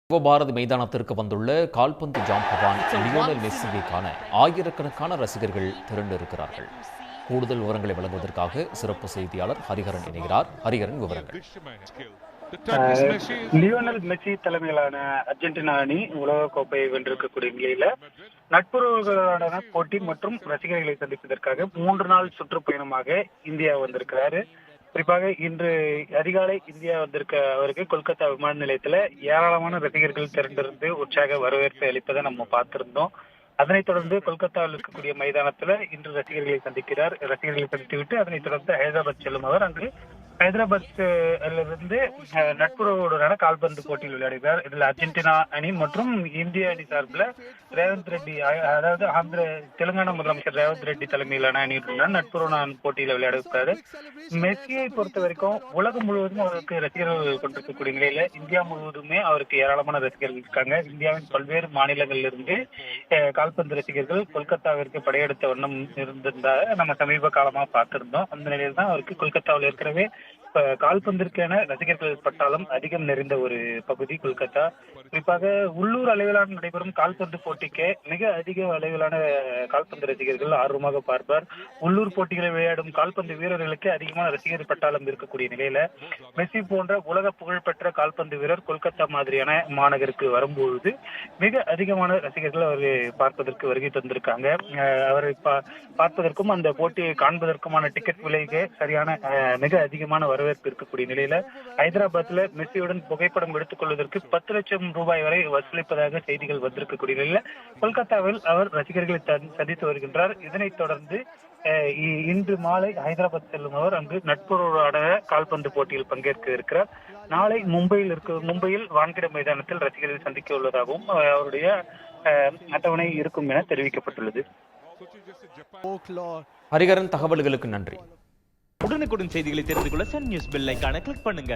பாரதி மைதானத்திற்கு வந்துள்ள கால்பந்து ஜாம்பவான் லியோனல் மெஸ்ஸியை காண ஆயிரக்கணக்கான ரசிகர்கள் திரண்டிருக்கிறார்கள். கூடுதல் விவரங்களை வழங்குவதற்காக சிறப்பு செய்தியாளர் ஹரிஹரன் இணைகிறார். ஹரிஹரன், விவரங்கள். லியோனல் மெஸ்ஸி தலைமையிலான அர்ஜென்டினா அணி உலகக்கோப்பையை வென்றிருக்கக்கூடிய நிலையில நட்புறவுகளான போட்டி மற்றும் ரசிகர்களை சந்திப்பதற்காக 3 நாள் சுற்றுப்பயணமாக இந்தியா வந்திருக்கிறாரு. குறிப்பாக இன்று அதிகாலை இந்தியா வந்திருக்க அவருக்கு கொல்கத்தா விமான நிலையத்துல ஏராளமான ரசிகர்கள் திரண்டிருந்து உற்சாக வரவேற்பை அளிப்பதை நம்ம பார்த்திருந்தோம். அதனைத் தொடர்ந்து கொல்கத்தாவில் இருக்கக்கூடிய மைதானத்துல இன்று ரசிகர்களை சந்தித்துவிட்டு அதனைத் தொடர்ந்து ஹைதராபாத் செல்லும் அவர் அங்கு ஹைதராபாத்திலிருந்து நட்புறவோடுடான கால்பந்து போட்டியில் விளையாடுகிறார். இதுல அர்ஜென்டினா அணி மற்றும் இந்திய அணி சார்பில் ரேவந்த் ரெட்டி, அதாவது தெலுங்கானா முதலமைச்சர் ரேவந்த் ரெட்டி தலைமையிலான அணியுடன் நட்புறவு போட்டியில விளையாடுகிறாரு. மெஸ்ஸியை பொறுத்த வரைக்கும் உலகம் முழுவதும் அவருக்கு ரசிகர்கள் கொண்டிருக்கக்கூடிய நிலையில இந்தியா முழுவதுமே அவருக்கு ஏராளமான ரசிகர்கள் இருக்காங்க. இந்தியாவின் பல்வேறு மாநிலங்களில் இருந்து கால்பந்து ரசிகர்கள் கொல்கத்தாவிற்கு படையெடுத்த வண்ணம் இருந்திருந்ததாக நம்ம சமீப காலமா பார்த்திருந்தோம். அந்த நிலையில் தான் அவருக்கு கொல்கத்தாவில் ஏற்கனவே கால்பந்திற்கான ரசிகர்கள் பட்டாளம் அதிகம் நிறைந்த ஒரு பகுதி கொல்கத்தா. குறிப்பாக உள்ளூர் அளவிலான நடைபெறும் கால்பந்து போட்டிக்கு மிக அதிக அளவிலான கால்பந்து ரசிகர்கள் ஆர்வமாக பார்ப்பார். உள்ளூர் போட்டிகளை விளையாடும் கால்பந்து வீரர்களுக்கு அதிகமான ரசிகர் பட்டாளம் இருக்கக்கூடிய நிலையில மெஸ்ஸி போன்ற உலக புகழ்பெற்ற கால்பந்து வீரர் கொல்கத்தா மாதிரியான மாநகருக்கு வரும்பொழுது மிக அதிகமான ரசிகர்கள் அவரை பார்ப்பதற்கு வருகை தந்திருக்காங்க. அவரை பார்ப்பதற்கும் அந்த போட்டியை காண்பதற்குமான டிக்கெட் விலைக்கு சரியான மிக அதிகமான வரவேற்பு இருக்கக்கூடிய நிலையில ஹைதராபாத்ல மெஸ்ஸியுடன் புகைப்படம் எடுத்துக் கொள்வதற்கு 10 லட்சம் ரூபாய் வரை வசூலிப்பதாக செய்திகள் வந்திருக்கக்கூடிய நிலையில கொல்கத்தாவில் அவர் ரசிகர்களை சந்தித்து வருகின்றார். இதனைத் தொடர்ந்து இன்று மாலை ஹைதராபாத் செல்லும் அவர் அங்கு நட்புறவோட கால்பந்து போட்டியில் பங்கேற்க இருக்கிறார். நாளை மும்பையில் வான்கிட மைதானத்தில் ரசிகர்களை சந்திக்க உள்ளதாகவும் அவருடைய அட்டவணை இருக்கும் என தெரிவிக்கப்பட்டுள்ளது. ஹரிஹரன், தகவல்களுக்கு நன்றி. உடனுக்குடன் செய்திகளை தெரிந்து கொள்ள சன் நியூஸ் பெல் ஐகானை கிளிக் பண்ணுங்க.